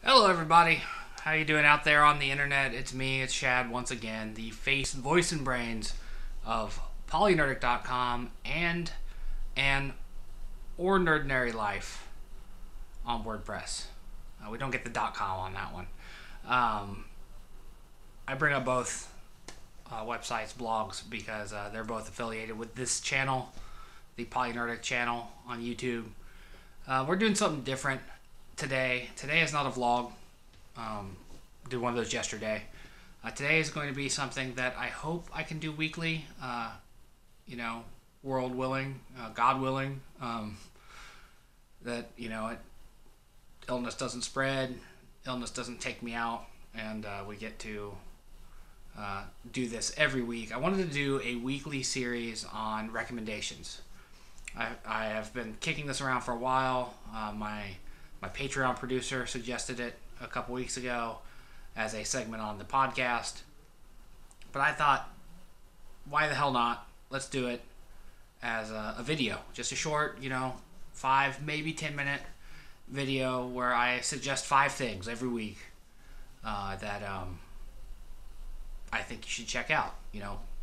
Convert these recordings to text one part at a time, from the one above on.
Hello, everybody. How you doing out there on the internet? It's me, it's Shad, once again, the face, voice, and brains of PolyNerdic.com and an ordinary life on WordPress. We don't get the .com on that one. I bring up both websites, blogs, because they're both affiliated with this channel, the PolyNerdic channel on YouTube. We're doing something different today. Today is not a vlog. Did one of those yesterday. Today is going to be something that I hope I can do weekly. World willing, God willing. That illness doesn't spread, illness doesn't take me out, and we get to do this every week. I wanted to do a weekly series on recommendations. I have been kicking this around for a while. My Patreon producer suggested it a couple weeks ago as a segment on the podcast. But I thought, why the hell not? Let's do it as a video. Just a short, 5, maybe 10-minute video where I suggest 5 things every week that I think you should check out.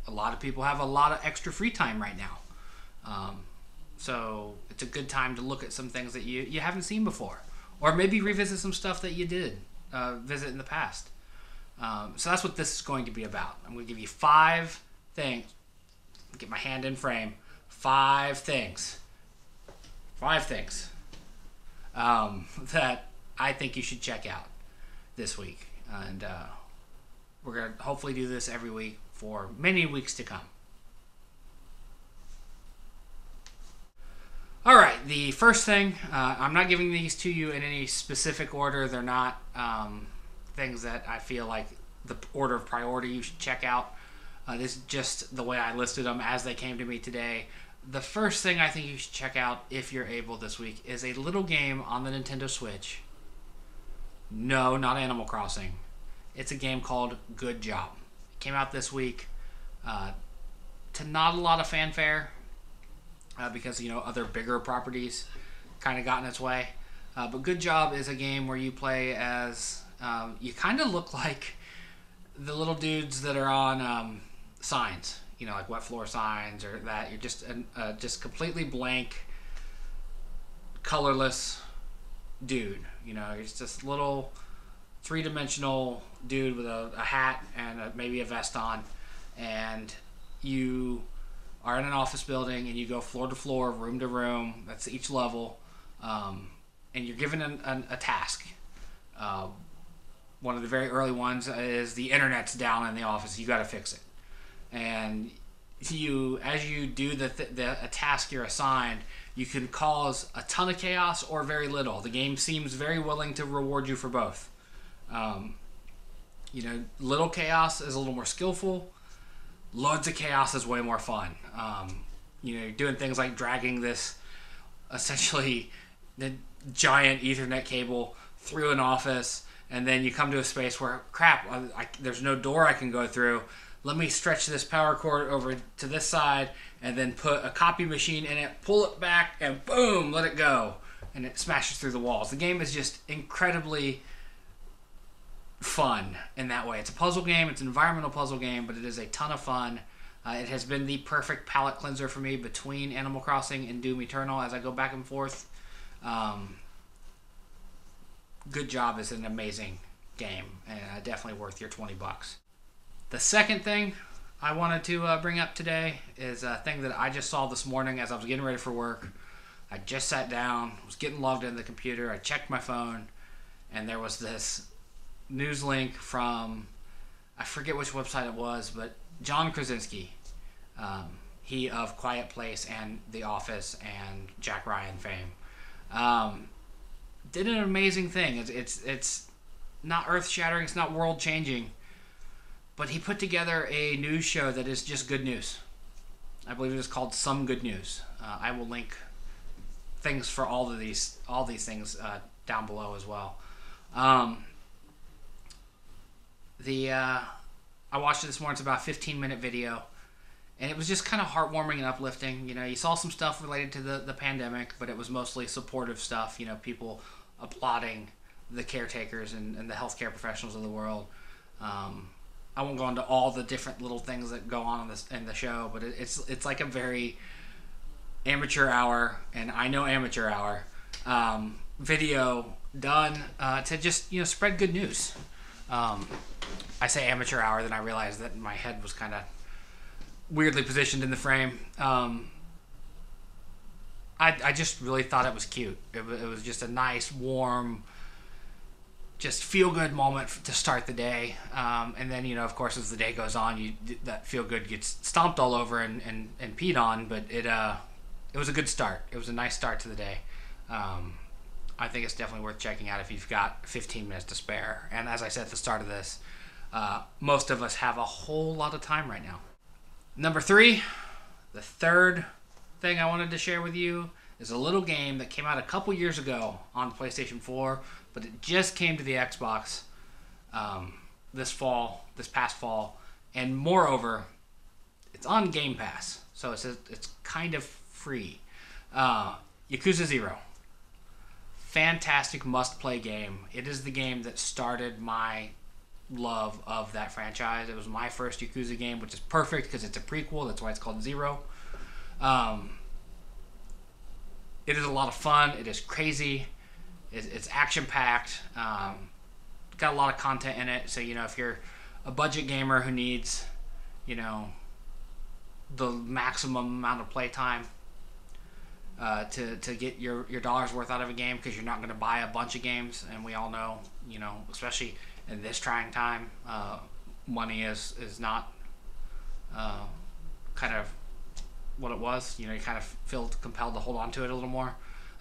A lot of people have a lot of extra free time right now. So it's a good time to look at some things that you haven't seen before. Or maybe revisit some stuff that you did visit in the past. So that's what this is going to be about. I'm going to give you 5 things. Get my hand in frame. 5 things. 5 things that I think you should check out this week. And we're going to hopefully do this every week for many weeks to come. Alright, the first thing, I'm not giving these to you in any specific order. They're not things that I feel like the order of priority you should check out. This is just the way I listed them as they came to me today. The first thing I think you should check out, if you're able this week, is a little game on the Nintendo Switch. No, not Animal Crossing. It's a game called Good Job. It came out this week to not a lot of fanfare. Because other bigger properties kind of got in its way. But Good Job is a game where you play as you kind of look like the little dudes that are on signs, like wet floor signs or that. You're just completely blank, colorless dude. You're just this little 3-dimensional dude with a hat and maybe a vest on, and you are in an office building and you go floor to floor, room to room. That's each level, and you're given a task. One of the very early ones is the internet's down in the office. You got to fix it, and as you do a task you're assigned, you can cause a ton of chaos or very little. The game seems very willing to reward you for both. Little chaos is a little more skillful. Loads of chaos is way more fun. You're doing things like dragging this essentially the giant Ethernet cable through an office, and then you come to a space where, crap, there's no door I can go through. Let me stretch this power cord over to this side and then put a copy machine in it, pull it back, and boom, let it go. And it smashes through the walls. The game is just incredibly fun in that way. It's a puzzle game. It's an environmental puzzle game, but it is a ton of fun. It has been the perfect palate cleanser for me between Animal Crossing and Doom Eternal as I go back and forth. Good Job is an amazing game and definitely worth your $20. The second thing I wanted to bring up today is a thing that I just saw this morning as I was getting ready for work. I just sat down, was getting logged into the computer. I checked my phone, and there was this news link from, I forget which website it was, but John Krasinski, he of Quiet Place and The Office and Jack Ryan fame, did an amazing thing. It's not earth-shattering, it's not world-changing, but he put together a news show that is just good news. I believe it is called Some Good News. I will link things for all these things down below as well. I watched it this morning. It's about a 15-minute video, and it was just kind of heartwarming and uplifting. You saw some stuff related to the pandemic, but it was mostly supportive stuff. People applauding the caretakers and the healthcare professionals of the world. I won't go into all the different little things that go on in the show, but it's like a very amateur hour, and I know amateur hour video done to just spread good news. I say amateur hour, then I realized that my head was kind of weirdly positioned in the frame. I just really thought it was cute. It was just a nice, warm, just feel-good moment to start the day. And then, of course, as the day goes on, that feel-good gets stomped all over and peed on. But it was a good start. It was a nice start to the day. I think it's definitely worth checking out if you've got 15 minutes to spare. And as I said at the start of this, most of us have a whole lot of time right now. Number 3, the third thing I wanted to share with you is a little game that came out a couple years ago on PlayStation 4, but it just came to the Xbox this past fall, and moreover, it's on Game Pass, so it's kind of free. Yakuza Zero. Fantastic must-play game. It is the game that started my love of that franchise. It was my first Yakuza game, which is perfect because it's a prequel. That's why it's called Zero. It is a lot of fun. It is crazy. It's action-packed. Got a lot of content in it. So, if you're a budget gamer who needs, the maximum amount of playtime to get your dollar's worth out of a game, because you're not going to buy a bunch of games. And we all know, especially in this trying time, money is not kind of what it was. You kind of feel compelled to hold on to it a little more.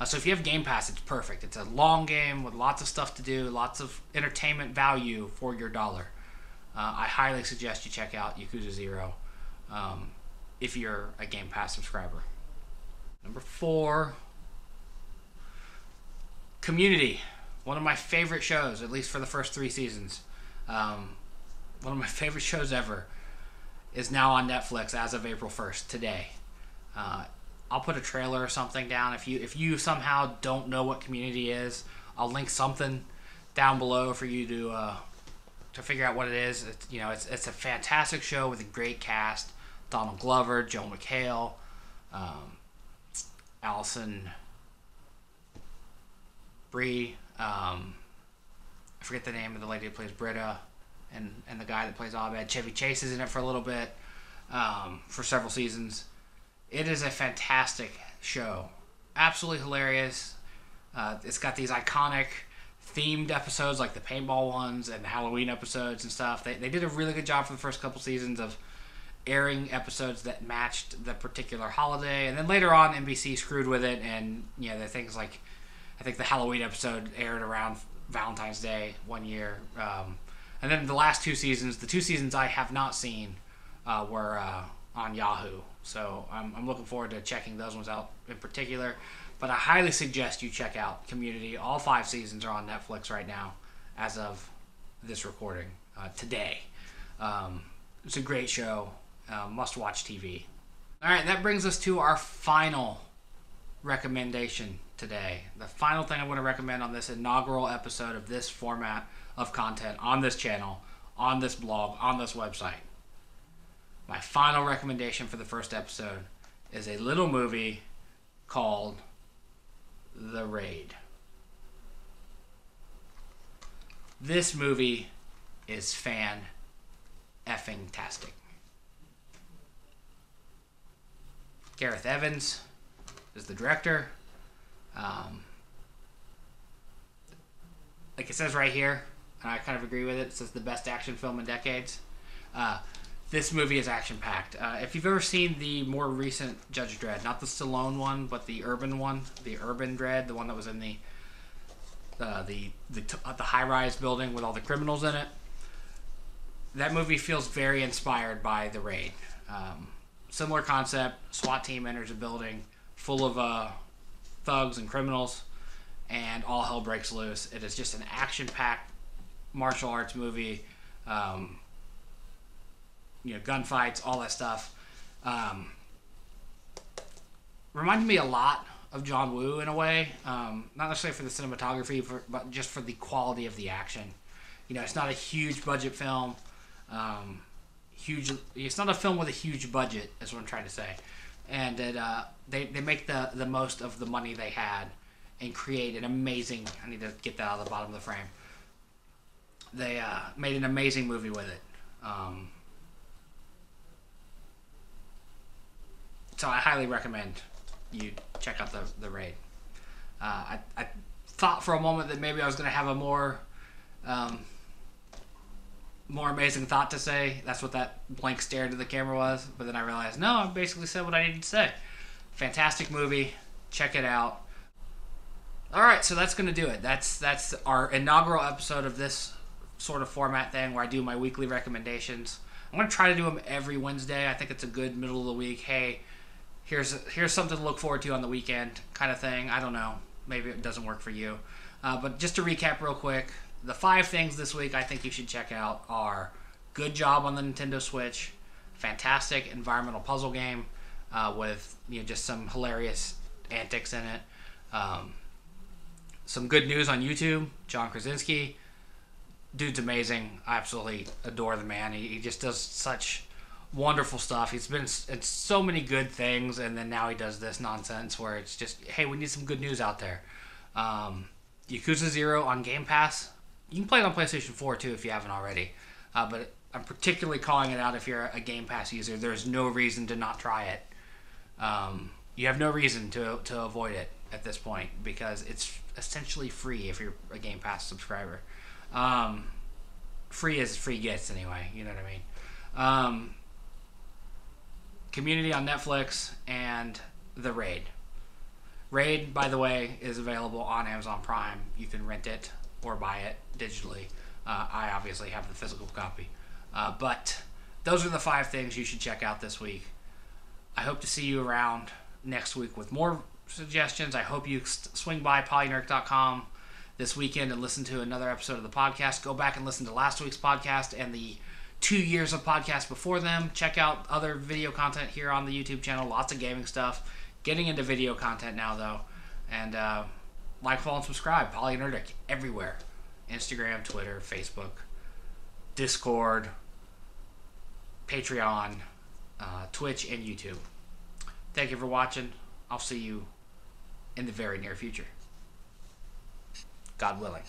So if you have Game Pass, it's perfect. It's a long game with lots of stuff to do, lots of entertainment value for your dollar. I highly suggest you check out Yakuza Zero if you're a Game Pass subscriber. Number 4, Community. One of my favorite shows, at least for the first 3 seasons. One of my favorite shows ever is now on Netflix as of April 1st, today. I'll put a trailer or something down. If you somehow don't know what Community is, I'll link something down below for you to figure out what it is. It's a fantastic show with a great cast: Donald Glover, Joel McHale, Allison Brie. I forget the name of the lady who plays Britta, and the guy that plays Abed. Chevy Chase is in it for a little bit, for several seasons. It is a fantastic show. Absolutely hilarious. It's got these iconic themed episodes like the paintball ones and the Halloween episodes and stuff. They did a really good job for the first couple seasons of airing episodes that matched the particular holiday. And then later on, NBC screwed with it, and the things like, I think the Halloween episode aired around Valentine's Day one year. And then the last 2 seasons, the 2 seasons I have not seen, were on Yahoo. So I'm looking forward to checking those ones out in particular. But I highly suggest you check out Community. All 5 seasons are on Netflix right now as of this recording today. It's a great show. Must-watch TV. All right, that brings us to our final recommendation today. The final thing I want to recommend on this inaugural episode of this format of content on this channel, on this blog, on this website. My final recommendation for the first episode is a little movie called The Raid. This movie is fan-effing-tastic. Gareth Evans is the director. Like it says right here, and I kind of agree with it, it says the best action film in decades. This movie is action-packed. If you've ever seen the more recent Judge Dredd, not the Stallone one, but the urban one, the Urban Dredd, the one that was in the high-rise building with all the criminals in it, that movie feels very inspired by The Raid. Similar concept: SWAT team enters a building full of thugs and criminals, and all hell breaks loose. It is just an action-packed martial arts movie. Gunfights, all that stuff. Reminded me a lot of John Woo in a way. Not necessarily for the cinematography, but just for the quality of the action. You know, it's not a huge budget film. It's not a film with a huge budget, is what I'm trying to say. And they make the most of the money they had and create an amazing... I need to get that out of the bottom of the frame. They made an amazing movie with it. So I highly recommend you check out the Raid. I thought for a moment that maybe I was going to have a more amazing thought to say. That's what that blank stare into the camera was. But then I realized, no, I basically said what I needed to say. Fantastic movie. Check it out. All right, so that's going to do it. That's our inaugural episode of this sort of format thing where I do my weekly recommendations. I'm going to try to do them every Wednesday. I think it's a good middle of the week. Hey, here's something to look forward to on the weekend kind of thing. I don't know. Maybe it doesn't work for you. But just to recap real quick, the 5 things this week I think you should check out are good job on the Nintendo Switch, fantastic environmental puzzle game with just some hilarious antics in it. Some good news on YouTube, John Krasinski. Dude's amazing. I absolutely adore the man. He just does such wonderful stuff. He's been in so many good things, and then now he does this nonsense where it's just, hey, we need some good news out there. Yakuza Zero on Game Pass. You can play it on PlayStation 4 too if you haven't already. But I'm particularly calling it out if you're a Game Pass user. There's no reason to not try it. You have no reason to avoid it at this point because it's essentially free if you're a Game Pass subscriber. Free as free gets anyway, you know what I mean? Community on Netflix and The Raid. Raid, by the way, is available on Amazon Prime. You can rent it or buy it digitally. I obviously have the physical copy. But those are the 5 things you should check out this week. I hope to see you around next week with more suggestions. I hope you swing by PolyNerdic.com this weekend and listen to another episode of the podcast. Go back and listen to last week's podcast and the 2 years of podcasts before them. Check out other video content here on the YouTube channel. Lots of gaming stuff. Getting into video content now, though. And like, follow, and subscribe. PolyNerdic everywhere. Instagram, Twitter, Facebook, Discord, Patreon, Twitch, and YouTube. Thank you for watching. I'll see you in the very near future. God willing.